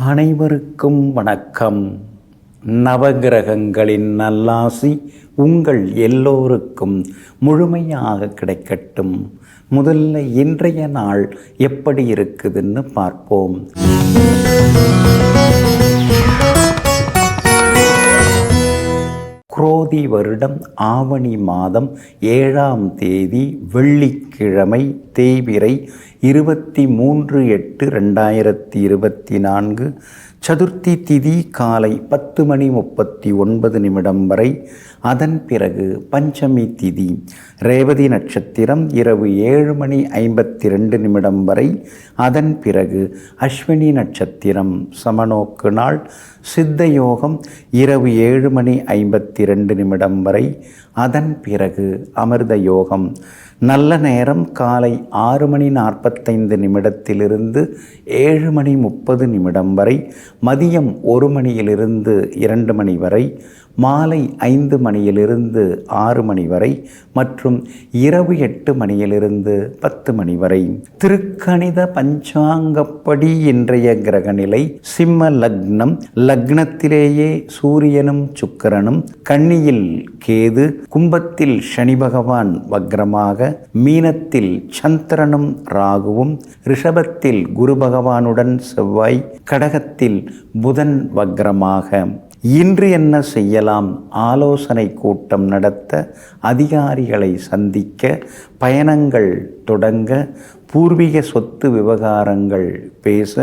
அனைவருக்கும் வணக்கம். நவகிரகங்களின் நல்லாசி உங்கள் எல்லோருக்கும் முழுமையாக கிடைக்கட்டும். முதல்ல இன்றைய நாள் எப்படி இருக்குதுன்னு பார்ப்போம். குரோதி வருடம் ஆவணி மாதம் 7ஆம் தேதி வெள்ளிக்கிழமை, தேய்பிறை 23/8/2024. சதுர்த்தி திதி காலை 10:39 வரை. அதன் பிறகு பஞ்சமி திதி. ரேவதி நட்சத்திரம் இரவு 7:52 வரை. அதன் பிறகு அஸ்வினி நட்சத்திரம். சமநோக்கு நாள். சித்த யோகம் இரவு 7:52 வரை. அதன் பிறகு அமிர்த யோகம். நல்ல நேரம் காலை 6:45 7:30 வரை. மதியம் 1 மணியிலிருந்து 2 மணி வரை. மாலை 5 மணியிலிருந்து 6 மணி வரை மற்றும் இரவு 8 மணியிலிருந்து 10 மணி வரை. திருக்கணித பஞ்சாங்கப்படி இன்றைய கிரகநிலை சிம்ம லக்னம். லக்னத்திலேயே சூரியனும் சுக்கிரனும், கன்னியில் கேது, கும்பத்தில் சனி பகவான் வக்ரமாக, மீனத்தில் சந்திரனும் ராகுவும், ரிஷபத்தில் குரு பகவானுடன் செவ்வாய், கடகத்தில் புதன் வக்ரமாக. இன்று என்ன செய்யலாம்? ஆலோசனை கூட்டம் நடத்த, அதிகாரிகளை சந்திக்க, பயணங்கள் தொடங்க, பூர்வீக சொத்து விவகாரங்கள் பேச,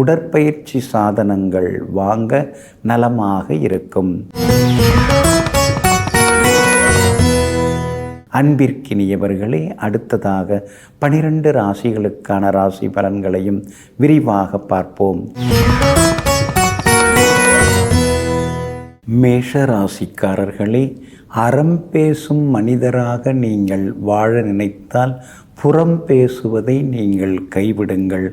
உடற்பயிற்சி சாதனங்கள் வாங்க நலமாக இருக்கும். அன்பிற்கினியவர்களே, அடுத்ததாக 12 ராசிகளுக்கான ராசி பலன்களையும் விரிவாக பார்ப்போம். மேஷ ராசிக்காரர்களே, அறம் பேசும் மனிதராக நீங்கள் வாழ நினைத்தால் புறம் பேசுவதை நீங்கள் கைவிடுங்கள்.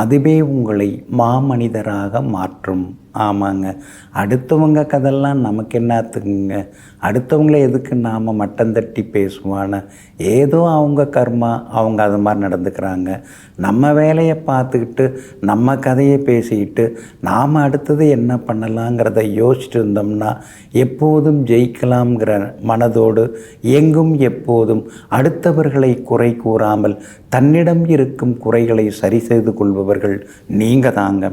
அதுவே உங்களை மாமனிதராக மாற்றும். ஆமாங்க, அடுத்தவங்க கதெல்லாம் நமக்கு என்னத்துக்குங்க? அடுத்தவங்கள எதுக்கு நாம் மட்டம் தட்டி பேசுவான? ஏதோ அவங்க கர்மா, அவங்க அது மாதிரி நடந்துக்கிறாங்க. நம்ம வேலையை பார்த்துக்கிட்டு நம்ம கதையை பேசிக்கிட்டு நாம் அடுத்தது என்ன பண்ணலாங்கிறத யோசிச்சுட்டு இருந்தோம்னா எப்போதும் ஜெயிக்கலாம்ங்கிற மனதோடு எங்கும் எப்போதும் அடுத்தவர்களை குறை கூறாமல் தன்னிடம் இருக்கும் குறைகளை சரி செய்து கொள்பவர்கள் நீங்கள் தாங்க.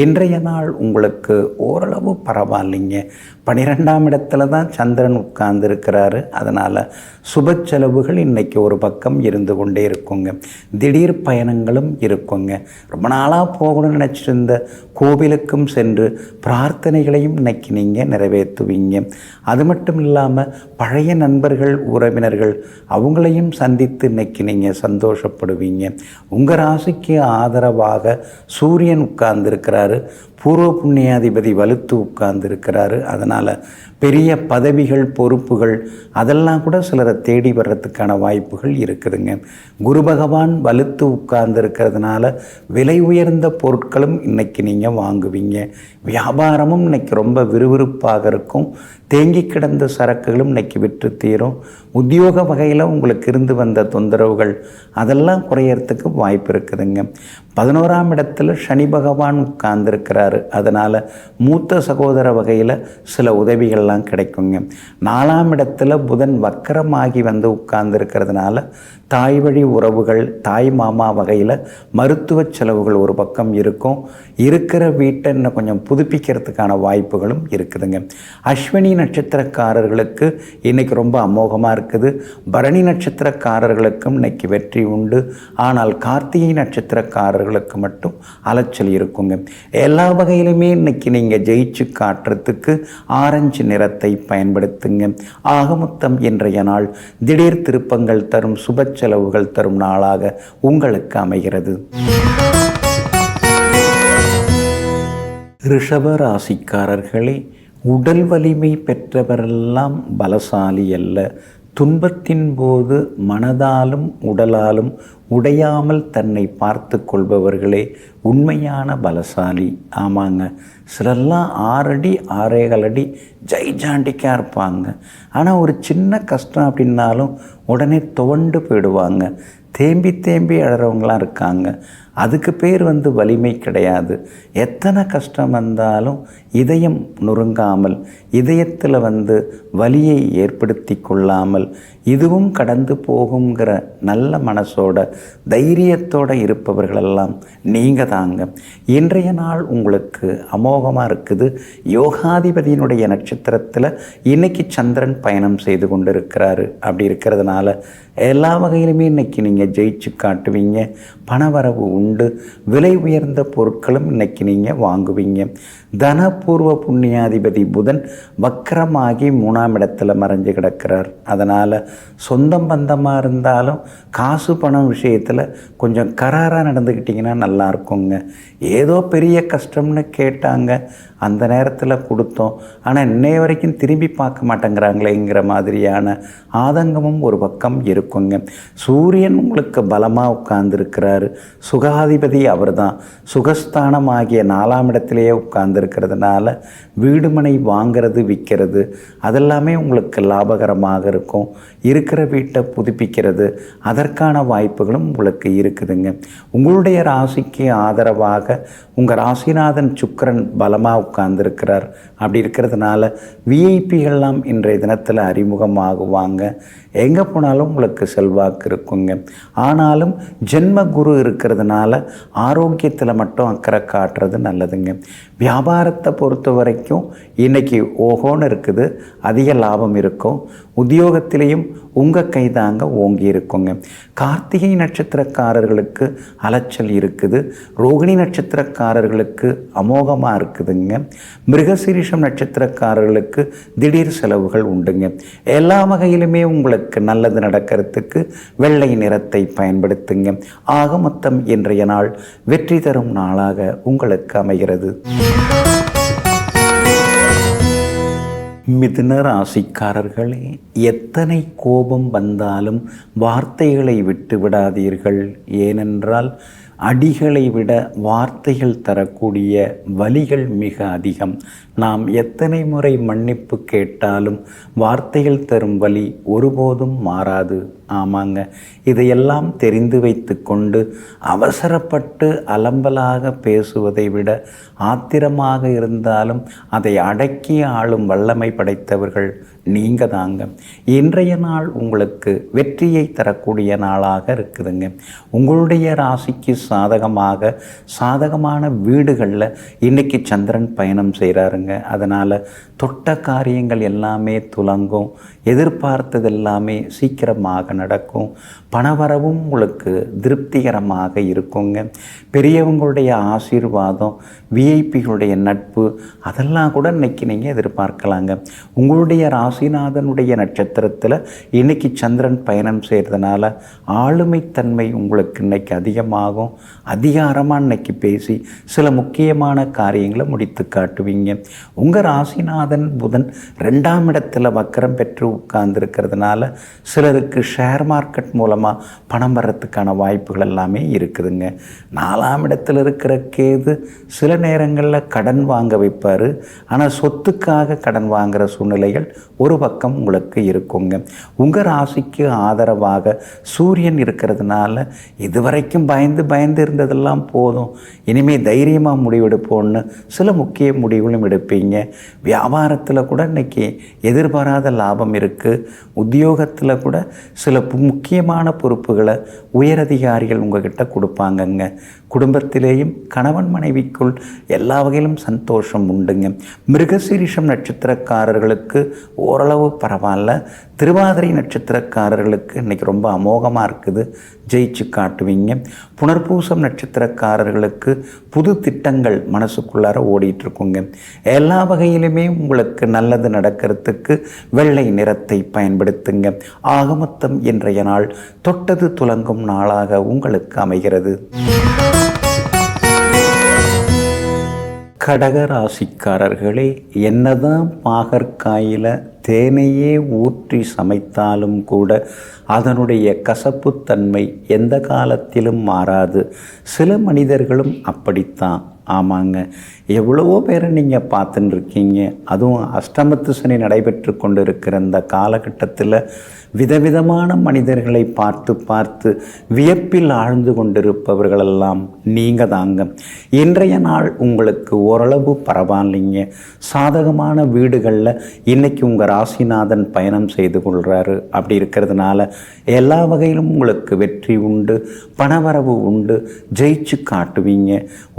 இன்றைய நாள் உங்களுக்கு ஓரளவு பரவாயில்லைங்க. 12ஆம் இடத்துல தான் சந்திரன் உட்கார்ந்துருக்கிறாரு. அதனால் சுப செலவுகள் இன்றைக்கி ஒரு பக்கம் இருந்து கொண்டே இருக்குங்க. திடீர் பயணங்களும் இருக்குங்க. ரொம்ப நாளாக போகணும்னு நினச்சிட்டு இருந்த கோவிலுக்கும் சென்று பிரார்த்தனைகளையும் இன்னைக்கு நீங்கள் நிறைவேற்றுவீங்க. அது மட்டும் இல்லாமல் பழைய நண்பர்கள், உறவினர்கள் அவங்களையும் சந்தித்து இன்னைக்கு நீங்கள் சந்தோஷப்படுவீங்க. உங்கள் ராசிக்கு ஆதரவாக சூரியன் உட்கார்ந்துருக்கிறாரு. பூர்வ புண்ணியாதிபதி வலுத்து உட்கார்ந்துருக்கிறாரு. அதனால் பெரிய பதவிகள், பொறுப்புகள் அதெல்லாம் கூட சிலரை தேடி வர்றதுக்கான வாய்ப்புகள் இருக்குதுங்க. குரு பகவான் வலுத்து உட்கார்ந்துருக்கிறதுனால விலை உயர்ந்த பொருட்களும் இன்னைக்கு நீங்கள் வாங்குவீங்க. வியாபாரமும் இன்னைக்கு ரொம்ப விறுவிறுப்பாக இருக்கும். தேங்கி கிடந்த சரக்குகளும் இன்னைக்கு விற்று தீரும். உத்தியோக வகையில் உங்களுக்கு இருந்து வந்த தொந்தரவுகள் அதெல்லாம் குறையறதுக்கு வாய்ப்பு இருக்குதுங்க. 11ஆம் இடத்துல சனி பகவான் உட்கார்ந்துருக்கிறாரு. அதனால் மூத்த சகோதர வகையில் சில உதவிகள்லாம் கிடைக்குங்க. 4ஆம் இடத்துல புதன் வக்கரமாகி வந்து உட்கார்ந்துருக்கிறதுனால தாய் வழி உறவுகள், தாய் மாமா வகையில் மருத்துவ செலவுகள் ஒரு பக்கம் இருக்கும். இருக்கிற வீட்டை இன்னும் கொஞ்சம் புதுப்பிக்கிறதுக்கான வாய்ப்புகளும் இருக்குதுங்க. அஸ்வினி நட்சத்திரக்காரர்களுக்கு இன்றைக்கி ரொம்ப அமோகமாக இருக்குது. பரணி நட்சத்திரக்காரர்களுக்கும் இன்னைக்கு வெற்றி உண்டு. ஆனால் கார்த்திகை நட்சத்திரக்காரர்களுக்கு மட்டும் அலைச்சல் இருக்குங்க. எல்லா வகையிலுமே இன்னைக்கு நீங்கள் ஜெயிச்சு காட்டுறதுக்கு ஆரஞ்சு நிறத்தை பயன்படுத்துங்க. ஆக மொத்தம் இன்றைய நாள் திடீர் திருப்பங்கள் தரும், சுப செலவுகள் தரும் நாளாக உங்களுக்கு அமைகிறது. ரிஷப ராசிக்காரர்களே, உடல் வலிமை பெற்றவரெல்லாம் பலசாலி அல்ல. துன்பத்தின் போது மனதாலும் உடலாலும் உடையாமல் தன்னை பார்த்து கொள்பவர்களே உண்மையான பலசாலி. ஆமாங்க, சிலர்லாம் 6 அடி 6.25 அடி ஜெய்ஜாண்டிக்காக இருப்பாங்க. ஆனால் ஒரு சின்ன கஷ்டம் அப்படின்னாலும் உடனே துவண்டு போயிடுவாங்க. தேம்பி தேம்பி அழறவங்களாம் இருக்காங்க. அதுக்கு பேர் வலிமை கிடையாது. எத்தனை கஷ்டம் வந்தாலும் இதயம் நொறுங்காமல், இதயத்தில் வலியை ஏற்படுத்தி கொள்ளாமல், இதுவும் கடந்து போகுங்கிற நல்ல மனசோட தைரியத்தோடு இருப்பவர்களெல்லாம் நீங்கள் தாங்க. இன்றைய நாள் உங்களுக்கு அமோகமாக இருக்குது. யோகாதிபதியினுடைய நட்சத்திரத்தில் இன்னைக்கு சந்திரன் பயணம் செய்து கொண்டு இருக்கிறாரு. அப்படி இருக்கிறதுனால எல்லா வகையிலுமே இன்றைக்கி நீங்கள் ஜெயிச்சு காட்டுவீங்க. பணவரவு உண்டு. விலை உயர்ந்த பொருட்களும் இன்றைக்கி நீங்கள் வாங்குவீங்க. தனபூர்வ புண்ணியாதிபதி புதன் வக்கரமாகி 3ஆம் இடத்துல மறைஞ்சு கிடக்கிறார். அதனால் சொந்தம் பந்தமாக இருந்தாலும் காசு பணம் விஷயத்தில் கொஞ்சம் கராராக நடந்துக்கிட்டிங்கன்னா நல்லா இருக்குங்க. ஏதோ பெரிய கஷ்டம்னு கேட்டாங்க, அந்த நேரத்தில் கொடுத்தோம், ஆனால் இன்னைய வரைக்கும் திரும்பி பார்க்க மாட்டேங்கிறாங்களேங்கிற மாதிரியான ஆதங்கமும் ஒரு பக்கம் இருக்குங்க. சூரியன் உங்களுக்கு பலமாக உட்கார்ந்துருக்கிறாரு. சுகாதிபதி அவர் தான். சுகஸ்தானம் ஆகிய 4ஆம் இடத்திலேயே உட்கார்ந்துருக்கிறதுனால வீடுமனை வாங்கிறது விற்கிறது அதெல்லாமே உங்களுக்கு லாபகரமாக இருக்கும். இருக்கிற வீட்டை புதுப்பிக்கிறது அதற்கான வாய்ப்புகளும் உங்களுக்கு இருக்குதுங்க. உங்களுடைய ராசிக்கு ஆதரவாக உங்கள் ராசிநாதன் சுக்கிரன் பலமாக உட்கார்ந்துருக்கிறார். அப்படி இருக்கிறதுனால விஐபிகள்லாம் இன்றைய தினத்தில் அறிமுகமாகுவாங்க. எங்கே போனாலும் உங்களுக்கு செல்வாக்கு இருக்குங்க. ஆனாலும் ஜென்ம குரு இருக்கிறதுனால ஆரோக்கியத்தில் மட்டும் அக்கறை காட்டுறது நல்லதுங்க. வியாபாரத்தை பொறுத்த வரைக்கும் இன்றைக்கி ஓஹோன்னு இருக்குது. அதிக லாபம் இருக்கும். உத்தியோகத்திலையும் உங்கள் கைதாங்க ஓங்கி இருக்குங்க. கார்த்திகை நட்சத்திரக்காரர்களுக்கு அலைச்சல் இருக்குது. ரோகிணி நட்சத்திரக்காரர்களுக்கு அமோகமாக இருக்குதுங்க. மிருகசீரிஷம் நட்சத்திரக்காரர்களுக்கு திடீர் செலவுகள் உண்டுங்க. எல்லா வகையிலுமே உங்களுக்கு நல்லது நடக்கிறதுக்கு வெள்ளை நிறத்தை பயன்படுத்துங்க. ஆக மொத்தம் இன்றைய நாள் வெற்றி தரும் நாளாக உங்களுக்கு அமைகிறது. மிதுன ராசிக்காரர்களே, எத்தனை கோபம் வந்தாலும் வார்த்தைகளை விட்டு விடாதீர்கள். ஏனென்றால் அடிகளை விட வார்த்தைகள் தரக்கூடிய வலிகள் மிக அதிகம். நாம் எத்தனை முறை மன்னிப்பு கேட்டாலும் வார்த்தைகள் தரும் வலி ஒருபோதும் மாறாது. ஆமாங்க, இதையெல்லாம் தெரிந்து வைத்து கொண்டு அவசரப்பட்டு அலம்பலாக பேசுவதை விட ஆத்திரமாக இருந்தாலும் அதை அடக்கி ஆளும் வல்லமை படைத்தவர்கள் நீங்கள் தாங்க. இன்றைய நாள் உங்களுக்கு வெற்றியை தரக்கூடிய நாளாக இருக்குதுங்க. உங்களுடைய ராசிக்கு சாதகமான வீடுகளில் இன்றைக்கி சந்திரன் பயணம் செய்கிறாருங்க. அதனால் தொட்ட காரியங்கள் எல்லாமே துலங்கும். எதிர்பார்த்தது எல்லாமே சீக்கிரமாக நடக்கும். பணவரவும் உங்களுக்கு திருப்திகரமாக இருக்குங்க. பெரியவங்களுடைய ஆசீர்வாதம், விஐபிகளுடைய நட்பு அதெல்லாம் கூட இன்றைக்கி நீங்கள் எதிர்பார்க்கலாங்க. உங்களுடைய ராசிநாதனுடைய நட்சத்திரத்தில் இன்றைக்கி சந்திரன் பயணம் செய்கிறதுனால ஆளுமைத்தன்மை உங்களுக்கு இன்றைக்கி அதிகமாகும். அதிகாரமாக இன்றைக்கி பேசி சில முக்கியமான காரியங்களை முடித்து காட்டுவீங்க. உங்கள் ராசிநாதன் புதன் 2ஆம் இடத்துல வக்கரம் பெற்று உட்கார்ந்துருக்கிறதுனால சிலருக்கு ஷேர் மார்க்கெட் மூலமாக பணம் வர்றதுக்கான வாய்ப்புகள் எல்லாமே இருக்குதுங்க. 4ஆம் இடத்துல இருக்கிற கேது சில நேரங்களில் கடன் வாங்க வைப்பார். ஆனால் சொத்துக்காக கடன் வாங்குகிற சூழ்நிலைகள் ஒரு பக்கம் உங்களுக்கு இருக்குங்க. உங்கள் ராசிக்கு ஆதரவாக சூரியன் இருக்கிறதுனால இதுவரைக்கும் பயந்து இருந்ததெல்லாம் போதும், இனிமேல் தைரியமாக முடிவெடுப்போன்னு சில முக்கிய முடிவுகளும் எடுப்பீங்க. வியாபாரத்தில் கூட இன்றைக்கி எதிர்பாராத லாபம் இருக்குது. உத்தியோகத்தில் கூட சில முக்கியமான பொறுப்புகளை உயரதிகாரிகள் உங்ககிட்ட கொடுப்பாங்கங்க. குடும்பத்திலேயும் கணவன் மனைவிக்குள் எல்லா வகையிலும் சந்தோஷம் உண்டுங்க. மிருகசீரிஷம் நட்சத்திரக்காரர்களுக்கு ஓரளவு பரவாயில்ல. திருவாதிரை நட்சத்திரக்காரர்களுக்கு இன்றைக்கி ரொம்ப அமோகமாக இருக்குது. ஜெயிச்சு காட்டுவீங்க. புனர்பூசம் நட்சத்திரக்காரர்களுக்கு புது திட்டங்கள் மனசுக்குள்ளார ஓடிட்டுருக்குங்க. எல்லா வகையிலுமே உங்களுக்கு நல்லது நடக்கிறதுக்கு வெள்ளை நிறத்தை பயன்படுத்துங்க. ஆக மொத்தம் இன்றைய நாள் தொட்டது துலங்கும் நாளாக உங்களுக்கு அமைகிறது. கடக ராசிக்காரர்களே, என்னதான் பாகற்காயில் தேனையே ஊற்றி சமைத்தாலும் கூட அதனுடைய கசப்புத்தன்மை எந்த காலத்திலும் மாறாது. சில மனிதர்களும் அப்படித்தான். ஆமாங்க, எவ்வளவோ பேரை நீங்கள் பார்த்துன்னு இருக்கீங்க. அதுவும் அஷ்டமத்து சனி நடைபெற்று கொண்டு இருக்கிற இந்த காலகட்டத்தில் விதவிதமான மனிதர்களை பார்த்து பார்த்து வியப்பில் ஆழ்ந்து கொண்டிருப்பவர்களெல்லாம் நீங்கள் தாங்க. இன்றைய நாள் உங்களுக்கு ஓரளவு பரவாயில்லைங்க. சாதகமான வீடுகளில் இன்றைக்கி உங்கள் ராசிநாதன் பயணம் செய்து கொள்கிறாரு. அப்படி இருக்கிறதுனால எல்லா வகையிலும் உங்களுக்கு வெற்றி உண்டு, பணவரவு உண்டு, ஜெயிச்சு காட்டுவீங்க.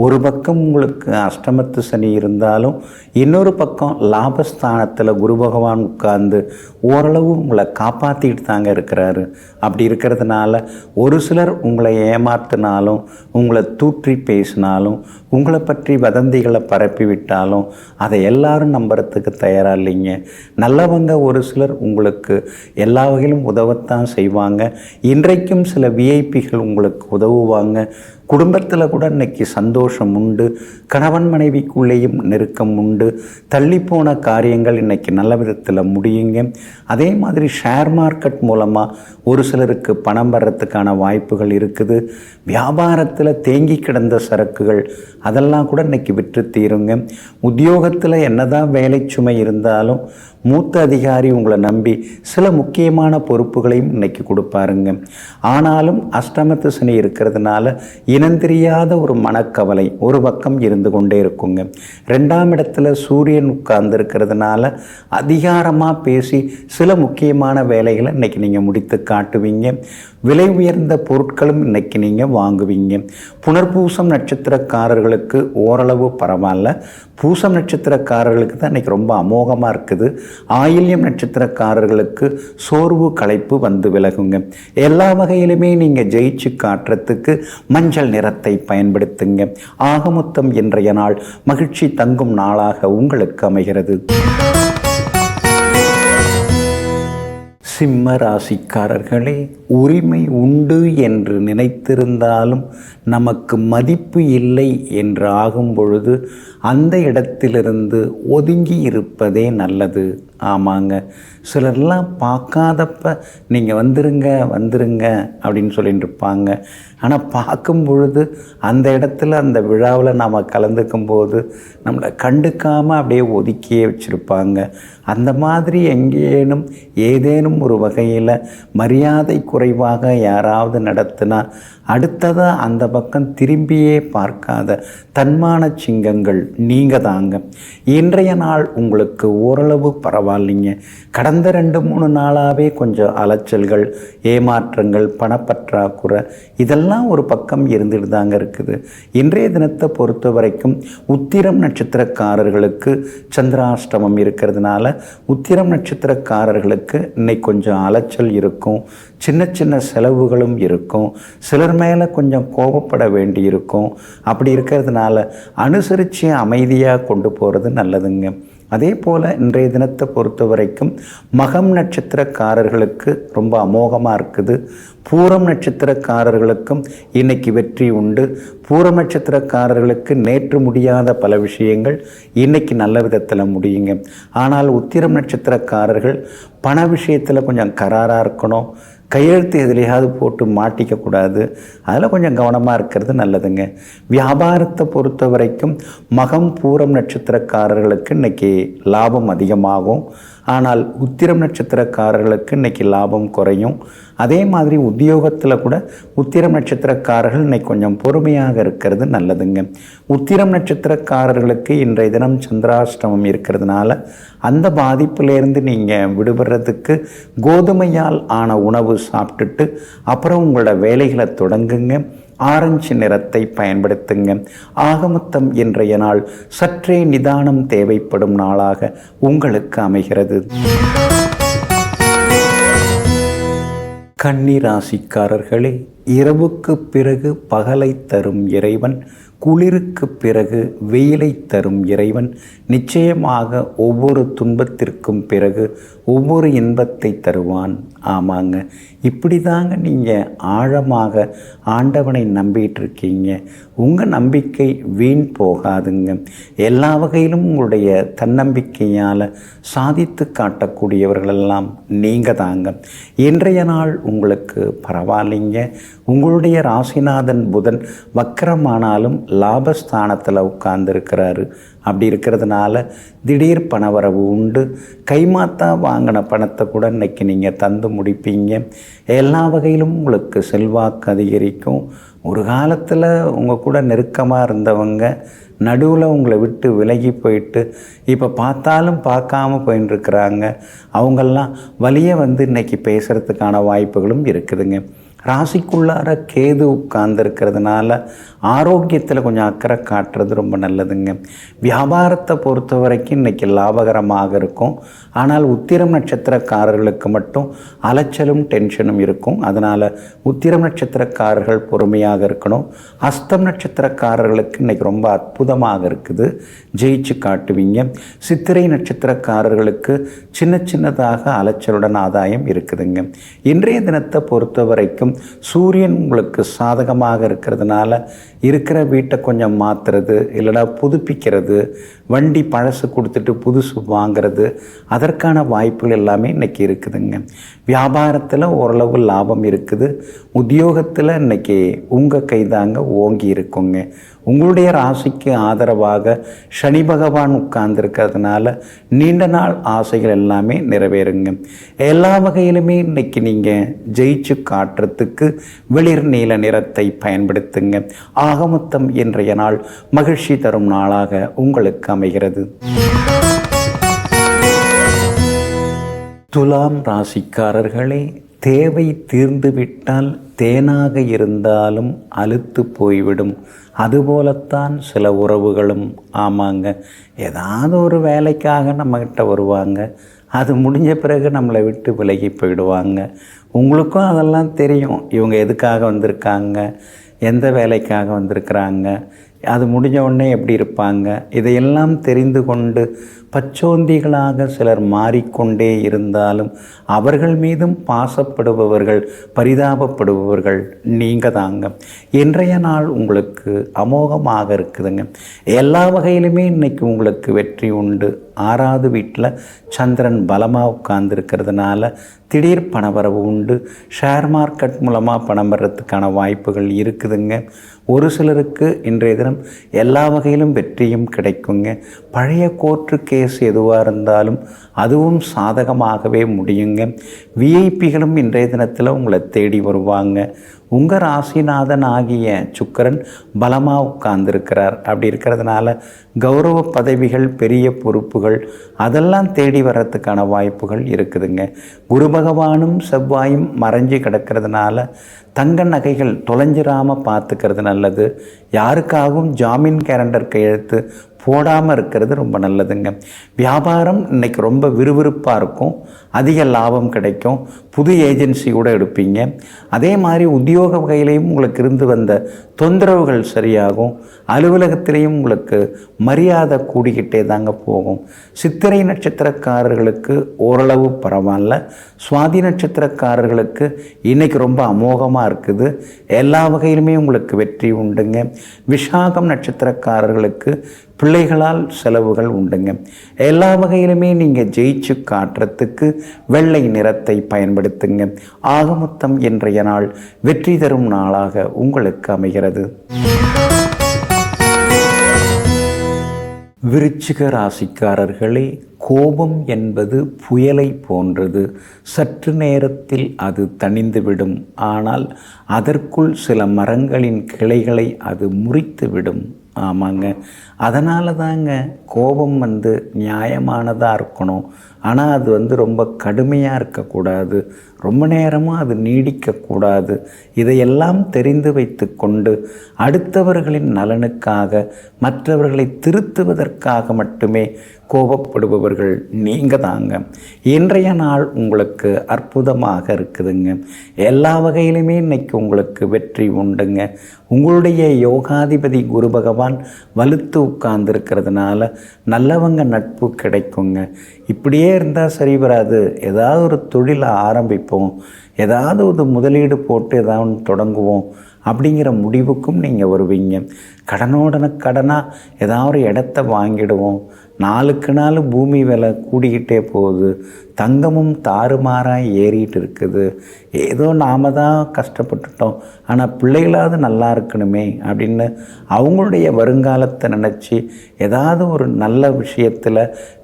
ஒரு பக்கம் உங்களுக்கு அஷ்டமத்து சனி இருந்தாலும் இன்னொரு பக்கம் லாபஸ்தானத்தில் குரு பகவான் உட்கார்ந்து ஓரளவு உங்களை காப்பாற்றிட்டு தாங்க இருக்கிறாரு. அப்படி இருக்கிறதுனால ஒரு சிலர் உங்களை ஏமாற்றினாலும், உங்களை தூற்றி பேசினாலும், உங்களை பற்றி வதந்திகளை பரப்பி விட்டாலும் அதை எல்லாரும் நம்புறதுக்கு தயாராக இல்லைங்க. நல்லவங்க ஒரு சிலர் உங்களுக்கு எல்லா வகையிலும் உதவத்தான் செய்வாங்க. இன்றைக்கும் சில விஐபிகள் உங்களுக்கு உதவுவாங்க. குடும்பத்தில் கூட இன்றைக்கி சந்தோஷம் உண்டு. கணவன் மனைவிக்குள்ளேயும் நெருக்கம் உண்டு. தள்ளிப்போன காரியங்கள் இன்றைக்கி நல்ல விதத்தில் முடியுங்க. அதே மாதிரி ஷேர் மார்க்கெட் மூலமாக ஒரு சிலருக்கு பணம் வர்றதுக்கான வாய்ப்புகள் இருக்குது. வியாபாரத்தில் தேங்கி கிடந்த சரக்குகள் அதெல்லாம் கூட இன்றைக்கி விற்று தீருங்க. உத்தியோகத்தில் என்னதான் வேலை சுமை இருந்தாலும் மூத்த அதிகாரி உங்களை நம்பி சில முக்கியமான பொறுப்புகளையும் இன்றைக்கி கொடுப்பாருங்க. ஆனாலும் அஷ்டமத்து சனி இருக்கிறதுனால இனந்தெரியாத ஒரு மனக்கவலை ஒரு பக்கம் இருந்து கொண்டே இருக்குங்க. 2ஆம் இடத்துல சூரியன் உட்கார்ந்து இருக்கிறதுனால அதிகாரமாக பேசி சில முக்கியமான வேலைகளை இன்றைக்கி நீங்கள் முடித்து காட்டுவீங்க. விலை உயர்ந்த பொருட்களும் இன்றைக்கி நீங்கள் வாங்குவீங்க. புனர்பூசம் நட்சத்திரக்காரர்களுக்கு ஓரளவு பரவாயில்ல. பூசம் நட்சத்திரக்காரர்களுக்கு தான் இன்றைக்கி ரொம்ப அமோகமாக இருக்குது. ஆயில்யம் நட்சத்திரக்காரர்களுக்கு சோர்வு களைப்பு வந்து விலகுங்க. எல்லா வகையிலுமே நீங்கள் ஜெயிச்சு காட்டுறதுக்கு மஞ்சள் நிறத்தை பயன்படுத்துங்க. ஆகமொத்தம் இன்றைய நாள் மகிழ்ச்சி தங்கும் நாளாக உங்களுக்கு அமைகிறது. சிம்ம ராசிக்காரர்களே, உரிமை உண்டு என்று நினைத்திருந்தாலும் நமக்கு மதிப்பு இல்லை என்று ஆகும் பொழுது அந்த இடத்திலிருந்து ஒதுங்கி இருப்பதே நல்லது. ஆமாங்க, சிலர்லாம் பார்க்காதப்ப நீங்கள் வந்துருங்க அப்படின்னு சொல்லிட்டு இருப்பாங்க. ஆனால் பார்க்கும் பொழுது அந்த இடத்துல அந்த விழாவில் நாம் கலந்துக்கும் போது நம்மளை கண்டுக்காமல் அப்படியே ஒதுக்கியே வச்சுருப்பாங்க. அந்த மாதிரி எங்கேனும் ஏதேனும் ஒரு வகையில் மரியாதை குறைவாக யாராவது நடத்தினா அடுத்ததாக அந்த பக்கம் திரும்பியே பார்க்காத தன்மான சிங்கங்கள் நீங்கள் தாங்க. இன்றைய நாள் உங்களுக்கு ஓரளவு பரவாயில்லைங்க. கடந்த 2-3 நாளாகவே கொஞ்சம் அலைச்சல்கள், ஏமாற்றங்கள், பணப்பற்றாக்குறை இதெல்லாம் ஒரு பக்கம் இருந்துட்டு தாங்க இருக்குது. இன்றைய தினத்தை பொறுத்த வரைக்கும் உத்திரம் நட்சத்திரக்காரர்களுக்கு சந்திராஷ்டமம் இருக்கிறதுனால உத்திரம் நட்சத்திரக்காரர்களுக்கு இன்னைக்கு கொஞ்சம் அலைச்சல் இருக்கும். சின்ன சின்ன செலவுகளும் இருக்கும். சிலர் மேலே கொஞ்சம் கோபப்பட வேண்டி இருக்கும். அப்படி இருக்கிறதுனால அனுசரித்து அமைதியாக கொண்டு போகிறது நல்லதுங்க. அதே போல் இன்றைய தினத்தை பொறுத்த வரைக்கும் மகம் நட்சத்திரக்காரர்களுக்கு ரொம்ப அமோகமாக இருக்குது. பூரம் நட்சத்திரக்காரர்களுக்கும் இன்னைக்கு வெற்றி உண்டு. பூரம் நட்சத்திரக்காரர்களுக்கு நேற்று முடியாத பல விஷயங்கள் இன்னைக்கு நல்ல விதத்தில் முடியுங்க. ஆனால் உத்திரம் நட்சத்திரக்காரர்கள் பண விஷயத்தில் கொஞ்சம் கராராக இருக்கணும். கையெழுத்து எதுலையாவது போட்டு மாட்டிக்கக்கூடாது. அதில் கொஞ்சம் கவனமாக இருக்கிறது நல்லதுங்க. வியாபாரத்தை பொறுத்த வரைக்கும் மகம் பூரம் நட்சத்திரக்காரர்களுக்கு இன்றைக்கி லாபம் அதிகமாகும். ஆனால் உத்திரம் நட்சத்திரக்காரர்களுக்கு இன்றைக்கி லாபம் குறையும். அதே மாதிரி உத்தியோகத்தில் கூட உத்திரம் நட்சத்திரக்காரர்கள் இன்றைக்கி கொஞ்சம் பொறுமையாக இருக்கிறது நல்லதுங்க. உத்திரம் நட்சத்திரக்காரர்களுக்கு இன்றைய தினம் சந்திராஷ்டமம் இருக்கிறதுனால அந்த பாதிப்பிலேருந்து நீங்கள் விடுபடுறதுக்கு கோதுமையால் ஆன உணவு சாப்பிட்டுட்டு அப்புறம் உங்களோட வேலைகளை தொடங்குங்க. ஆரஞ்சு நிறத்தை பயன்படுத்துங்க. ஆகமொத்தம் இன்றைய நாள் சற்றே நிதானம் தேவைப்படும் நாளாக உங்களுக்கு அமைகிறது. கன்னி ராசிக்காரர்களே, இரவுக்கு பிறகு பகலை தரும் இறைவன், குளிருக்கு பிறகு வெயிலை தரும் இறைவன் நிச்சயமாக ஒவ்வொரு துன்பத்திற்கும் பிறகு ஒவ்வொரு இன்பத்தை தருவான். ஆமாங்க, இப்படி தாங்க நீங்கள் ஆழமாக ஆண்டவனை நம்பிட்டு இருக்கீங்க. உங்கள் நம்பிக்கை வீண் போகாதுங்க. எல்லா வகையிலும் உங்களுடைய தன்னம்பிக்கையால் சாதித்து காட்டக்கூடியவர்களெல்லாம் நீங்கள் தாங்க. இன்றைய நாள் உங்களுக்கு பரவாயில்லைங்க. உங்களுடைய ராசிநாதன் புதன் வக்கரமானாலும் லாபஸ்தானத்தில் உட்கார்ந்துருக்கிறாரு. அப்படி இருக்கிறதுனால திடீர் பணவரவு உண்டு. கைமாத்தா வாங்கின பணத்தை கூட இன்றைக்கி நீங்கள் தந்து முடிப்பீங்க. எல்லா வகையிலும் உங்களுக்கு செல்வாக்கு அதிகரிக்கும். ஒரு காலத்தில் உங்கள் கூட நெருக்கமாக இருந்தவங்க நடுவில் உங்களை விட்டு விலகி போயிட்டு இப்போ பார்த்தாலும் பார்க்காம போயின்னு இருக்கிறாங்க. அவங்கெல்லாம் வழியே வந்து இன்றைக்கி பேசுகிறதுக்கான வாய்ப்புகளும் இருக்குதுங்க. ராசிக்குள்ளார கேது உட்கார்ந்துருக்கிறதுனால ஆரோக்கியத்தில் கொஞ்சம் அக்கறை காட்டுறது ரொம்ப நல்லதுங்க. வியாபாரத்தை பொறுத்த வரைக்கும் இன்றைக்கி லாபகரமாக இருக்கும். ஆனால் உத்திரம் நட்சத்திரக்காரர்களுக்கு மட்டும் அலைச்சலும் டென்ஷனும் இருக்கும். அதனால் உத்திரம் நட்சத்திரக்காரர்கள் பொறுமையாக இருக்கணும். அஸ்தம் நட்சத்திரக்காரர்களுக்கு இன்றைக்கி ரொம்ப அற்புதமாக இருக்குது, ஜெயிச்சு காட்டுவீங்க. சித்திரை நட்சத்திரக்காரர்களுக்கு சின்ன சின்னதாக அலைச்சலுடன் ஆதாயம் இருக்குதுங்க. இன்றைய தினத்தை பொறுத்த வரைக்கும் சூரியன் உங்களுக்கு சாதகமாக இருக்கிறதுனால இருக்கிற வீட்டை கொஞ்சம் மாற்றுறது, இல்லைனா புதுப்பிக்கிறது, வண்டி பழசு கொடுத்துட்டு புதுசு வாங்கிறது, அதற்கான வாய்ப்புகள் எல்லாமே இன்றைக்கி இருக்குதுங்க. வியாபாரத்தில் ஓரளவு லாபம் இருக்குது. உத்தியோகத்தில் இன்றைக்கி உங்கள் கைதாங்க ஓங்கி இருக்குங்க. உங்களுடைய ராசிக்கு ஆதரவாக சனி பகவான் உட்கார்ந்துருக்கிறதுனால நீண்ட நாள் ஆசைகள் எல்லாமே நிறைவேறுங்க. எல்லா வகையிலுமே இன்றைக்கி நீங்கள் ஜெயிச்சு காட்டுறதுக்கு வெளிர் நீல நிறத்தை பயன்படுத்துங்க. ஆகமொத்தம் இன்றைய நாள் மகிழ்ச்சி தரும் நாளாக உங்களுக்கு அமைகிறது. துலாம் ராசிக்காரர்களே, தேவை தீர்ந்துவிட்டால் தேனாக இருந்தாலும் அலுத்து போய்விடும். அதுபோலத்தான் சில உறவுகளும். ஆமாங்க, ஏதாவது ஒரு வேலைக்காக நம்மக்கிட்ட வருவாங்க. அது முடிஞ்ச பிறகு நம்மளை விட்டு விலகி போயிடுவாங்க. உங்களுக்கும் அதெல்லாம் தெரியும். இவங்க எதுக்காக வந்திருக்காங்க, எந்த வேலைக்காக வந்திருக்கிறாங்க, அது முடிஞ்ச உடனே எப்படி இருப்பாங்க, இதையெல்லாம் தெரிந்து கொண்டு பச்சோந்திகளாக சிலர் மாறிக்கொண்டே இருந்தாலும் அவர்கள் மீதும் பாசப்படுபவர்கள், பரிதாபப்படுபவர்கள் நீங்கள் தாங்க. இன்றைய நாள் உங்களுக்கு அமோகமாக இருக்குதுங்க. எல்லா வகையிலுமே இன்றைக்கி உங்களுக்கு வெற்றி உண்டு. 6வது வீட்டில் சந்திரன் பலமாக உட்கார்ந்துருக்கிறதுனால திடீர் பணவரவு உண்டு. ஷேர் மார்க்கெட் மூலமாக பணம் வர்றதுக்கான வாய்ப்புகள் இருக்குதுங்க. ஒரு சிலருக்கு இன்றைய தினம் எல்லா வகையிலும் வெற்றியும் கிடைக்குங்க. பழைய கோர்ட்டு கேஸ் எதுவாக இருந்தாலும் அதுவும் சாதகமாகவே முடியுங்க. விஐபிகளும் இன்றைய தினத்தில் உங்களை தேடி வருவாங்க. உங்கள் ராசிநாதன் ஆகிய சுக்கிரன் பலமாக உட்கார்ந்துருக்கிறார். அப்படி இருக்கிறதுனால கௌரவ பதவிகள், பெரிய பொறுப்புகள் அதெல்லாம் தேடி வர்றதுக்கான வாய்ப்புகள் இருக்குதுங்க. குரு பகவானும் செவ்வாயும் மறைஞ்சு கிடக்கிறதுனால தங்க நகைகள் தொலைஞ்சிராமல் பார்த்துக்கிறது நல்லது. யாருக்காகவும் ஜாமீன் கேலண்டர் கையெழுத்து போடாமல் இருக்கிறது ரொம்ப நல்லதுங்க. வியாபாரம் இன்றைக்கி ரொம்ப விறுவிறுப்பாக இருக்கும். அதிக லாபம் கிடைக்கும். புது ஏஜென்சி கூட எடுப்பீங்க. அதே மாதிரி உத்தியோக வகையிலையும் உங்களுக்கு இருந்து வந்த தொந்தரவுகள் சரியாகும். அலுவலகத்திலையும் உங்களுக்கு மரியாதை கூடிக்கிட்டே தாங்க போகும். சித்திரை நட்சத்திரக்காரர்களுக்கு ஓரளவு பரவாயில்ல. சுவாதி நட்சத்திரக்காரர்களுக்கு இன்றைக்கி ரொம்ப அமோகமாக இருக்குது. எல்லா வகையிலுமே உங்களுக்கு வெற்றி உண்டுங்க. விஷாகம் நட்சத்திரக்காரர்களுக்கு பிள்ளைகளால் செலவுகள் உண்டுங்க. எல்லா வகையிலுமே நீங்கள் ஜெயிச்சு காட்டுறதுக்கு வெள்ளை நிறத்தை பயன்படுத்துங்க. ஆகமொத்தம் இன்றைய நாள் வெற்றி தரும் நாளாக உங்களுக்கு அமைகிறது. விருச்சிக ராசிக்காரர்களே, கோபம் என்பது புயலை போன்றது. சற்று நேரத்தில் அது தணிந்துவிடும். ஆனால் அதற்குள் சில மரங்களின் கிளைகளை அது முறித்துவிடும். ஆமாங்க, அதனால தாங்க கோபம் நியாயமானதாக இருக்கணும். ஆனால் அது ரொம்ப கடுமையாக இருக்கக்கூடாது. ரொம்ப நேரமாக அது நீடிக்கக்கூடாது. இதையெல்லாம் தெரிந்து வைத்து கொண்டு அடுத்தவர்களின் நலனுக்காக, மற்றவர்களை திருத்துவதற்காக மட்டுமே கோபப்படுபவர்கள் நீங்கள் தாங்க. இன்றைய நாள் உங்களுக்கு அற்புதமாக இருக்குதுங்க. எல்லா வகையிலுமே இன்றைக்கி உங்களுக்கு வெற்றி உண்டுங்க. உங்களுடைய யோகாதிபதி குரு பகவான் வலுத்து உட்கார்ந்துருக்கிறதுனால நல்லவங்க நட்பு கிடைக்குங்க. இப்படியே இருந்தால் சரி வராது. ஏதாவது ஒரு தொழிலை ஆரம்பிப்போம், ஏதாவது ஒரு முதலீடு போட்டு ஏதாவது தொடங்குவோம் அப்படிங்கிற முடிவுக்கும் நீங்கள் வருவீங்க. கடனாக ஏதாவது ஒரு இடத்த வாங்கிடுவோம், நாளுக்கு நாள் பூமி விலை கூடிக்கிட்டே போகுது, தங்கமும் தாறுமாறாக ஏறிட்டு இருக்குது. ஏதோ நாம் தான் கஷ்டப்பட்டுட்டோம், ஆனால் பிள்ளைகளாவது நல்லா இருக்கணுமே அப்படின்னு அவங்களுடைய வருங்காலத்தை நினச்சி ஏதாவது ஒரு நல்ல விஷயத்தில்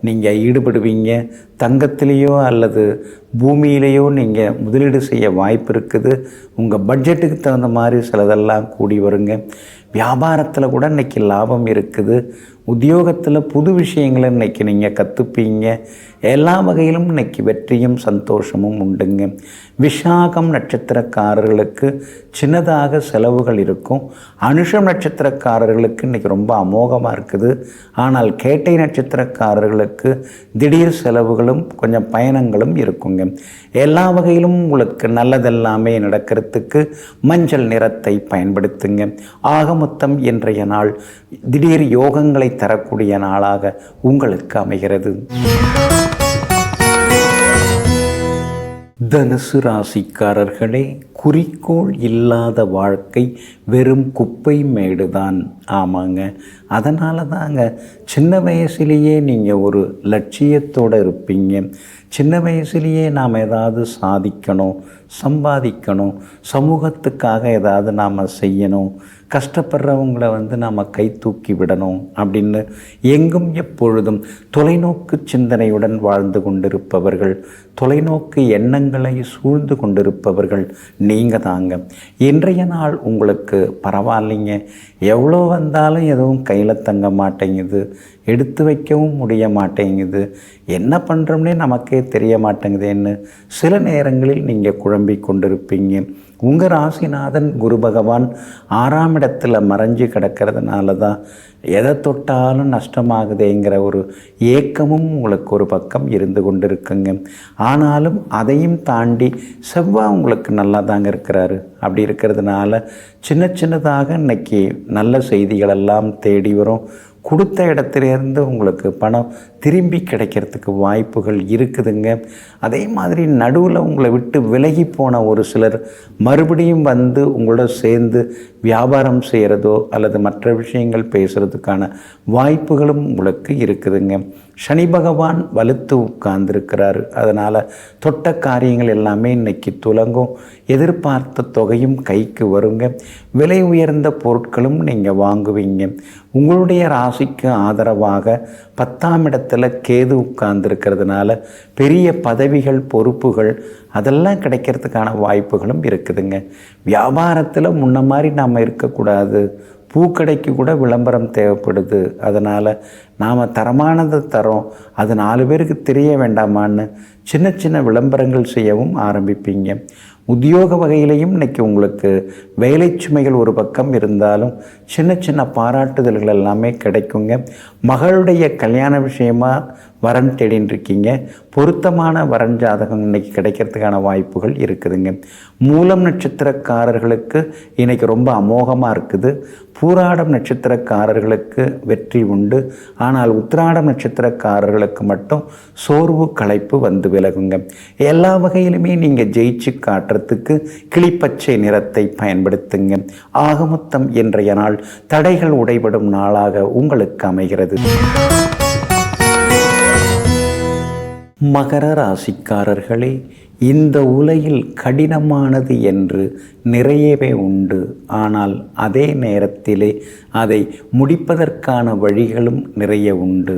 நீங்கள் ஈடுபடுவீங்க. தங்கத்திலேயோ அல்லது பூமியிலேயோ நீங்கள் முதலீடு செய்ய வாய்ப்பு இருக்குது. உங்கள் பட்ஜெட்டுக்கு தகுந்த மாதிரி சிலதெல்லாம் கூடி வருங்க. வியாபாரத்தில் கூட இன்றைக்கி லாபம் இருக்குது. உத்தியோகத்தில் புது விஷயங்களை இன்றைக்கி நீங்கள் கற்றுப்பீங்க. எல்லா வகையிலும் இன்றைக்கி வெற்றியும் சந்தோஷமும் உண்டுங்க. விஷாகம் நட்சத்திரக்காரர்களுக்கு சின்னதாக செலவுகள் இருக்கும். அனுஷம் நட்சத்திரக்காரர்களுக்கு இன்றைக்கி ரொம்ப அமோகமாக இருக்குது. ஆனால் கேட்டை நட்சத்திரக்காரர்களுக்கு திடீர் செலவுகளும் கொஞ்சம் பயணங்களும் இருக்குங்க. எல்லா வகையிலும் உங்களுக்கு நல்லதெல்லாமே நடக்கிறதுக்கு மஞ்சள் நிறத்தை பயன்படுத்துங்க. ஆக மொத்தம் இன்றைய நாள் திடீர் யோகங்களை தரக்கூடிய நாளாக உங்களுக்கு அமைகிறது. தனுசு ராசிக்காரர்களே, குறிக்கோள் இல்லாத வாழ்க்கை வெறும் குப்பை மேடுதான். ஆமாங்க, அதனால தாங்க சின்ன வயசுலேயே நீங்கள் ஒரு லட்சியத்தோடு இருப்பீங்க. சின்ன வயசுலேயே நாம் ஏதாவது சாதிக்கணும், சம்பாதிக்கணும், சமூகத்துக்காக ஏதாவது நாம் செய்யணும், கஷ்டப்படுறவங்களை நாம் கை தூக்கி விடணும் அப்படின்னு எங்கும் எப்பொழுதும் தொலைநோக்கு சிந்தனையுடன் வாழ்ந்து கொண்டிருப்பவர்கள், தொலைநோக்கு எண்ணங்களை சூழ்ந்து கொண்டிருப்பவர்கள் நீங்கள் தாங்க. இன்றைய நாள் உங்களுக்கு பரவாயில்லைங்க. எவ்வளோ வந்தாலும் எதுவும் கையில் தங்க மாட்டேங்குது, எடுத்து வைக்கவும் முடிய மாட்டேங்குது, என்ன பண்ணுறோம்னே நமக்கே தெரிய மாட்டேங்குதுன்னு சில நேரங்களில் நீங்கள் குழம்பிக் கொண்டிருப்பீங்க. உங்கள் ராசிநாதன் குரு பகவான் 6ஆம் இடத்துல மறைஞ்சு கிடக்கிறதுனால தான் எதை தொட்டாலும் நஷ்டமாகுதேங்கிற ஒரு ஏக்கமும் உங்களுக்கு ஒரு பக்கம் இருந்து கொண்டிருக்குங்க. ஆனாலும் அதையும் தாண்டி செவ்வாய் உங்களுக்கு நல்லா தாங்க இருக்கிறாரு. அப்படி இருக்கிறதுனால சின்ன சின்னதாக இன்றைக்கி நல்ல செய்திகளெல்லாம் தேடி வரும். கொடுத்த இடத்துலேருந்து உங்களுக்கு பணம் திரும்பி கிடைக்கிறதுக்கு வாய்ப்புகள் இருக்குதுங்க. அதே மாதிரி நடுவில் உங்களை விட்டு விலகி போன ஒரு சிலர் மறுபடியும் வந்து உங்களோட சேர்ந்து வியாபாரம் செய்கிறதோ அல்லது மற்ற விஷயங்கள் பேசுகிறதுக்கான வாய்ப்புகளும் உங்களுக்கு இருக்குதுங்க. சனி பகவான் வலுத்து உட்கார்ந்துருக்கிறாரு. அதனால் தொட்ட காரியங்கள் எல்லாமே இன்றைக்கி துலங்கும். எதிர்பார்த்த தொகையும் கைக்கு வருங்க. விலை உயர்ந்த பொருட்களும் நீங்கள் வாங்குவீங்க. உங்களுடைய ராசிக்கு ஆதரவாக 10ஆம் இடத்துல கேது உட்கார்ந்துருக்கிறதுனால பெரிய பதவிகள், பொறுப்புகள் அதெல்லாம் கிடைக்கிறதுக்கான வாய்ப்புகளும் இருக்குதுங்க. வியாபாரத்தில் முன்ன மாதிரி நாம் இருக்கக்கூடாது. பூக்கடைக்கு கூட விளம்பரம் தேவைப்படுது. அதனால் நாம் தரமானதை தரோம், அது 4 பேருக்கு தெரிய வேண்டாமான்னு சின்ன சின்ன விளம்பரங்கள் செய்யவும் ஆரம்பிப்பீங்க. உத்தியோக வகையிலையும் இன்றைக்கி உங்களுக்கு வேலை சுமைகள் ஒரு பக்கம் இருந்தாலும் சின்ன சின்ன பாராட்டுதல்கள் எல்லாமே கிடைக்குங்க. மகளுடைய கல்யாண விஷயமாக வரன் தேடின்னு இருக்கீங்க. பொருத்தமான வரன் ஜாதகம் இன்றைக்கி கிடைக்கிறதுக்கான வாய்ப்புகள் இருக்குதுங்க. மூலம் நட்சத்திரக்காரர்களுக்கு இன்றைக்கி ரொம்ப அமோகமாக இருக்குது. பூராடம் நட்சத்திரக்காரர்களுக்கு வெற்றி உண்டு. ஆனால் உத்திராடம் நட்சத்திரக்காரர்களுக்கு மட்டும் சோர்வு களைப்பு வந்து விலகுங்க. எல்லா வகையிலுமே நீங்கள் ஜெயிச்சு காட்டுறதுக்கு கிளிப்பச்சை நிறத்தை பயன்படுத்துங்க. ஆக மொத்தம் இன்றைய நாள் தடைகள் உடைபடும் நாளாக உங்களுக்கு அமைகிறது. மகர ராசிக்காரர்களே, இந்த உலகில் கடினமானது என்று நிறையவே உண்டு. ஆனால் அதே நேரத்திலே அதை முடிப்பதற்கான வழிகளும் நிறைய உண்டு,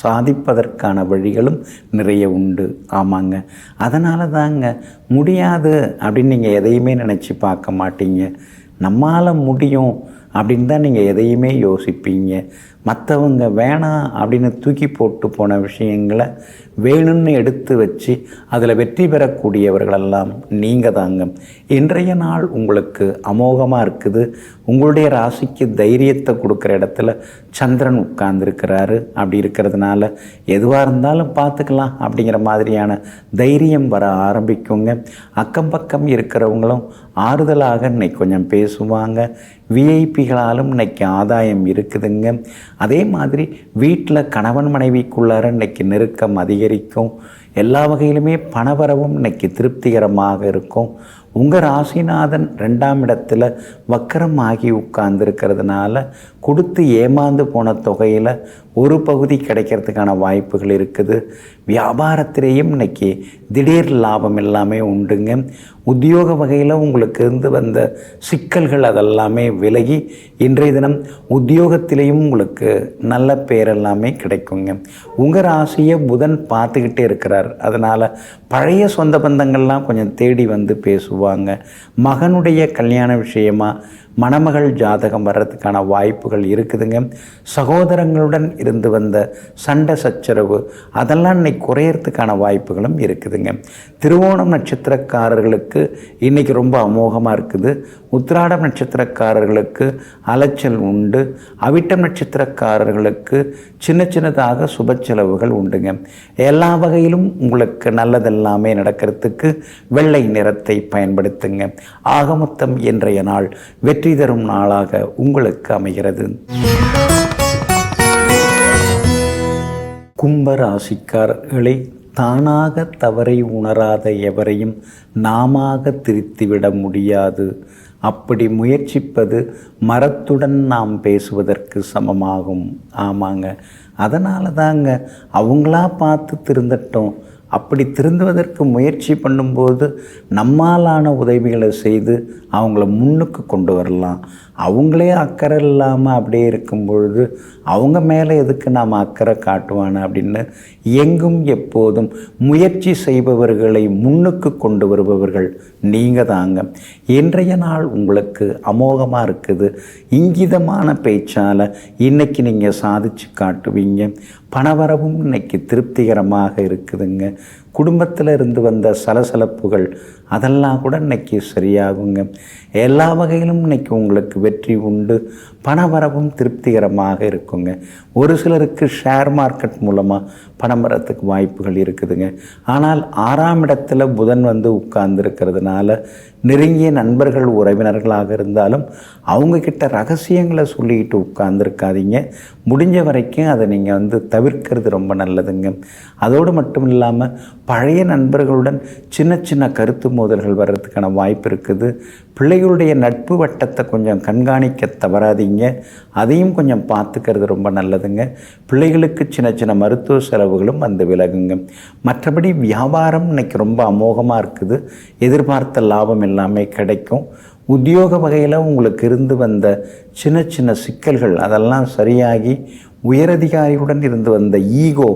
சாதிப்பதற்கான வழிகளும் நிறைய உண்டு. ஆமாங்க, அதனால தாங்க முடியாது அப்படின்னு நீங்கள் எதையுமே நினச்சி பார்க்க மாட்டீங்க. நம்மால் முடியும் அப்படின்னு தான் நீங்கள் எதையுமே யோசிப்பீங்க. மற்றவங்க வேணாம் அப்படின்னு தூக்கி போட்டு போன விஷயங்களை வேணும்னு எடுத்து வச்சு அதில் வெற்றி பெறக்கூடியவர்களெல்லாம் நீங்கள் தாங்க. இன்றைய நாள் உங்களுக்கு அமோகமாக இருக்குது. உங்களுடைய ராசிக்கு தைரியத்தை கொடுக்குற இடத்துல சந்திரன் உட்கார்ந்துருக்கிறாரு. அப்படி இருக்கிறதுனால எதுவாக இருந்தாலும் பார்த்துக்கலாம் அப்படிங்கிற மாதிரியான தைரியம் வர ஆரம்பிக்குங்க. அக்கம் பக்கம் இருக்கிறவங்களும் ஆறுதலாக இன்னைக்கு கொஞ்சம் பேசுவாங்க. விஐபிகளாலும் இன்னைக்கு ஆதாயம் இருக்குதுங்க. அதே மாதிரி வீட்டில் கணவன் மனைவிக்குள்ளார இன்னைக்கு நெருக்கம் அதிகரிக்கும். எல்லா வகையிலுமே பணவரவும் இன்னைக்கு திருப்திகரமாக இருக்கும். உங்கள் ராசிநாதன் 2ஆம் இடத்துல வக்கரம் ஆகி உட்கார்ந்துருக்கிறதுனால கொடுத்து ஏமாந்து போன தொகையில் ஒரு பகுதி கிடைக்கிறதுக்கான வாய்ப்புகள் இருக்குது. வியாபாரத்திலேயும் இன்னைக்கு திடீர் லாபம் எல்லாமே உண்டுங்க. உத்தியோக வகையில் உங்களுக்கு இருந்து வந்த சிக்கல்கள் அதெல்லாமே விலகி இன்றைய தினம் உத்தியோகத்திலேயும் உங்களுக்கு நல்ல பேர் எல்லாமே கிடைக்குங்க. உங்கள் ராசியை புதன் பார்த்துக்கிட்டே இருக்கிறார். அதனால் பழைய சொந்த பந்தங்கள்லாம் கொஞ்சம் தேடி வந்து பேசுவாங்க. மகனுடைய கல்யாண விஷயமா மணமகள் ஜாதகம் வர்றதுக்கான வாய்ப்புகள் இருக்குதுங்க. சகோதரங்களுடன் இருந்து வந்த சண்டை சச்சரவு அதெல்லாம் இன்னைக்கு குறையறதுக்கான வாய்ப்புகளும் இருக்குதுங்க. திருவோணம் நட்சத்திரக்காரர்களுக்கு இன்றைக்கி ரொம்ப அமோகமாக இருக்குது. உத்திராடம் நட்சத்திரக்காரர்களுக்கு அலைச்சல் உண்டு. அவிட்டம் நட்சத்திரக்காரர்களுக்கு சின்ன சின்னதாக சுப செலவுகள் உண்டுங்க. எல்லா வகையிலும் உங்களுக்கு நல்லதெல்லாமே நடக்கிறதுக்கு வெள்ளை நிறத்தை பயன்படுத்துங்க. ஆகமொத்தம் இன்றைய நாள் வெற்றி தரும் நாளாக உங்களுக்கு அமைகிறது. கும்பராசிக்காரர்களை தானாக தவறை உணராத எவரையும் நாமாக திருத்திவிட முடியாது. அப்படி முயற்சிப்பது மரத்துடன் நாம் பேசுவதற்கு சமமாகும். ஆமாங்க, அதனால தாங்க அவங்களா பார்த்து திருந்தட்டும். அப்படி திருந்துவதற்கு முயற்சி பண்ணும்போது நம்மாலான உதவிகளை செய்து அவங்கள முன்னுக்கு கொண்டு வரலாம். அவங்களே அக்கறை இல்லாமல் அப்படியே இருக்கும் பொழுது அவங்க மேலே எதுக்கு நாம் அக்கறை காட்டுவானு அப்படின்னு எங்கும் எப்போதும் முயற்சி செய்பவர்களை முன்னுக்கு கொண்டு வருபவர்கள் நீங்கள் தாங்க. இன்றைய நாள் உங்களுக்கு அமோகமாக இருக்குது. இங்கிதமான பேச்சால் இன்றைக்கி நீங்கள் சாதித்து காட்டுவீங்க. பணவரவும் இன்னைக்கு திருப்திகரமாக இருக்குதுங்க. குடும்பத்தில் இருந்து வந்த சலசலப்புகள் அதெல்லாம் கூட இன்னைக்கு சரியாகுங்க. எல்லா வகையிலும் இன்னைக்கு உங்களுக்கு வெற்றி உண்டு. பணவரவும் திருப்திகரமாக இருக்குங்க. ஒரு சிலருக்கு ஷேர் மார்க்கெட் மூலமாக பணம் வரத்துக்கு வாய்ப்புகள் இருக்குதுங்க. ஆனால் 6ஆம் இடத்துல புதன் வந்து உட்கார்ந்துருக்கிறதுனால நெருங்கிய நண்பர்கள் உறவினர்களாக இருந்தாலும் அவங்கக்கிட்ட ரகசியங்களை சொல்லிக்கிட்டு உட்கார்ந்துருக்காதீங்க. முடிஞ்ச வரைக்கும் அதை நீங்கள் வந்து தவிர்க்கிறது ரொம்ப நல்லதுங்க. அதோடு மட்டும் இல்லாமல் பழைய நண்பர்களுடன் சின்ன சின்ன கருத்து மோதல்கள் வர்றதுக்கான வாய்ப்பு இருக்குது. பிள்ளைகளுடைய நட்பு வட்டத்தை கொஞ்சம் கண்காணிக்க தவறாதீங்க. அதையும் கொஞ்சம் பார்த்துக்கிறது ரொம்ப நல்லதுங்க. பிள்ளைகளுக்கு சின்ன சின்ன மருத்துவ செலவுகளும் வந்து விலகுங்க. மற்றபடி வியாபாரம் இன்னைக்கு ரொம்ப அமோகமாக இருக்குது. எதிர்பார்த்த லாபம் எல்லாமே கிடைக்கும். உத்தியோக வகையில் உங்களுக்கு இருந்து வந்த சின்ன சின்ன சிக்கல்கள் அதெல்லாம் சரியாகி உயரதிகாரியுடன் இருந்து வந்த ஈகோ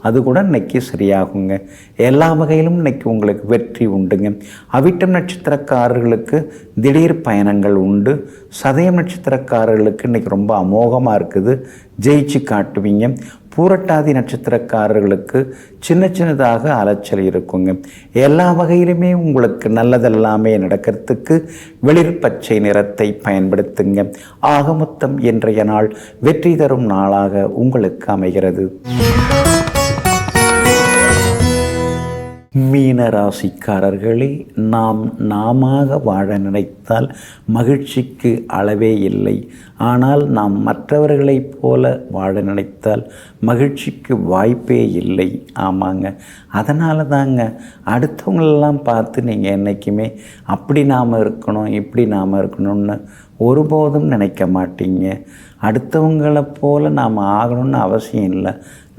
அது கூட இன்னைக்கு சரியாகுங்க. எல்லா வகையிலும் இன்னைக்கு உங்களுக்கு வெற்றி உண்டுங்க. அவிட்டம் நட்சத்திரக்காரர்களுக்கு திடீர் பயணங்கள் உண்டு. சதயம் நட்சத்திரக்காரர்களுக்கு இன்னைக்கு ரொம்ப அமோகமாக இருக்குது. ஜெயிச்சு காட்டுவீங்க. பூரட்டாதி நட்சத்திரக்காரர்களுக்கு சின்ன சின்னதாக அலைச்சல் இருக்குங்க. எல்லா வகையிலுமே உங்களுக்கு நல்லதெல்லாமே நடக்கிறதுக்கு வெளிர் பச்சை நிறத்தை பயன்படுத்துங்க. ஆகமொத்தம் இன்றைய நாள் வெற்றி தரும் நாளாக உங்களுக்கு அமைகிறது. மீன ராசிக்காரர்களே, நாமாக வாழ நினைத்தால் மகிழ்ச்சிக்கு அளவே இல்லை. ஆனால் நாம் மற்றவர்களைப் போல வாழ நினைத்தால் மகிழ்ச்சிக்கு வாய்ப்பே இல்லை. ஆமாங்க, அதனால தாங்க அடுத்தவங்களெல்லாம் பார்த்து நீங்கள் என்றைக்குமே அப்படி நாம் இருக்கணும் இப்படி நாம் இருக்கணும்னு ஒருபோதும் நினைக்க மாட்டீங்க. அடுத்தவங்களை போல் நாம் ஆகணும்னு அவசியம் இல்லை.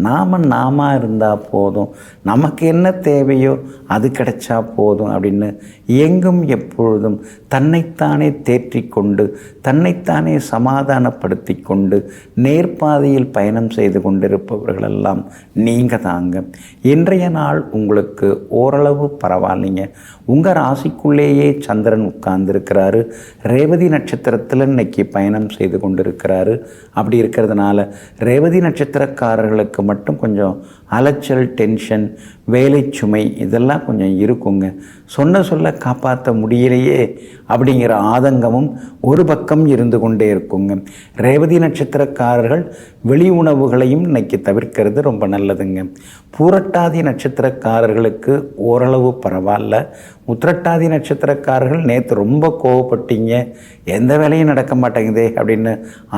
நாம இருந்தால் போதும், நமக்கு என்ன தேவையோ அது கிடைச்சா போதும் அப்படின்னு எங்கும் எப்பொழுதும் தன்னைத்தானே தேற்றிக்கொண்டு தன்னைத்தானே சமாதானப்படுத்தி கொண்டு நேர்பாதையில் பயணம் செய்து கொண்டிருப்பவர்களெல்லாம் நீங்கள் தாங்க. இன்றைய நாள் உங்களுக்கு ஓரளவு பரவாயில்லைங்க. உங்கள் ராசிக்குள்ளேயே சந்திரன் உட்கார்ந்துருக்கிறாரு. ரேவதி நட்சத்திரத்தில் இன்னைக்கு பயணம் செய்து கொண்டிருக்கிறாரு. அப்படி இருக்கிறதுனால ரேவதி நட்சத்திரக்காரர்களுக்கு மட்டும் கொஞ்சம் அலைச்சல், டென்ஷன், வேலை சுமை இதெல்லாம் கொஞ்சம் இருக்குங்க. சொல்ல காப்பாற்ற முடியலையே அப்படிங்கிற ஆதங்கமும் ஒரு பக்கம் இருந்து கொண்டே இருக்குங்க. ரேவதி நட்சத்திரக்காரர்கள் வெளி உணவுகளையும் இன்னைக்கு தவிர்க்கிறது ரொம்ப நல்லதுங்க. பூரட்டாதி நட்சத்திரக்காரர்களுக்கு ஓரளவு பரவாயில்ல. உத்திரட்டாதி நட்சத்திரக்காரர்கள் நேற்று ரொம்ப கோவப்பட்டீங்க, எந்த வேலையும் நடக்க மாட்டேங்குதே அப்படின்னு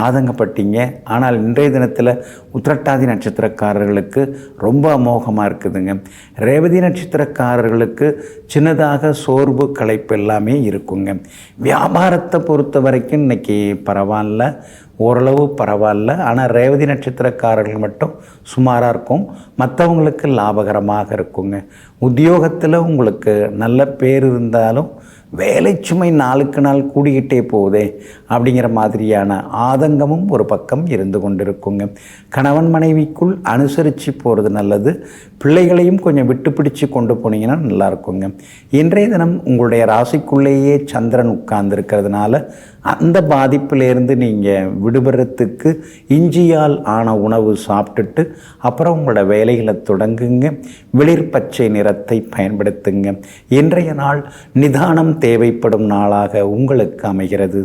ஆதங்கப்பட்டீங்க. ஆனால் இன்றைய தினத்தில் உத்திரட்டாதி நட்சத்திரக்காரர்களுக்கு ரொம்ப அமோகமாக இருக்குதுங்க. ரேவதி நட்சத்திரக்காரர்களுக்கு சின்னதாக சோர்வு, களைப்பு எல்லாமே இருக்குங்க. வியாபாரத்தை பொறுத்த வரைக்கும் இன்றைக்கி பரவாயில்ல. ஓரளவு பரவாயில்ல. ஆனால் ரேவதி நட்சத்திரக்காரர்கள் மட்டும் சுமாராக இருக்கும். மற்றவங்களுக்கு லாபகரமாக இருக்குங்க. உத்தியோகத்தில் உங்களுக்கு நல்ல பேர் இருந்தாலும் வேலை சுமை நாளுக்கு நாள் கூடிக்கிட்டே போகுதே அப்படிங்கிற மாதிரியான ஆதங்கமும் ஒரு பக்கம் இருந்து கொண்டிருக்குங்க. கணவன் மனைவிக்குள் அனுசரித்து போகிறது நல்லது. பிள்ளைகளையும் கொஞ்சம் விட்டு பிடிச்சு கொண்டு போனீங்கன்னா நல்லா இருக்குங்க. இன்றைய தினம் உங்களுடைய ராசிக்குள்ளேயே சந்திரன் உட்கார்ந்துருக்கிறதுனால அந்த பாதிப்பிலேருந்து நீங்கள் விடுபடுறதுக்கு இஞ்சியால் ஆன உணவு சாப்பிட்டுட்டு அப்புறம் உங்களோட வேலைகளை தொடங்குங்க. வெளிர் பச்சை நிறத்தை பயன்படுத்துங்க. இன்றைய நாள் நிதானம் தேவைப்படும் நாளாக உங்களுக்கு அமைகிறது.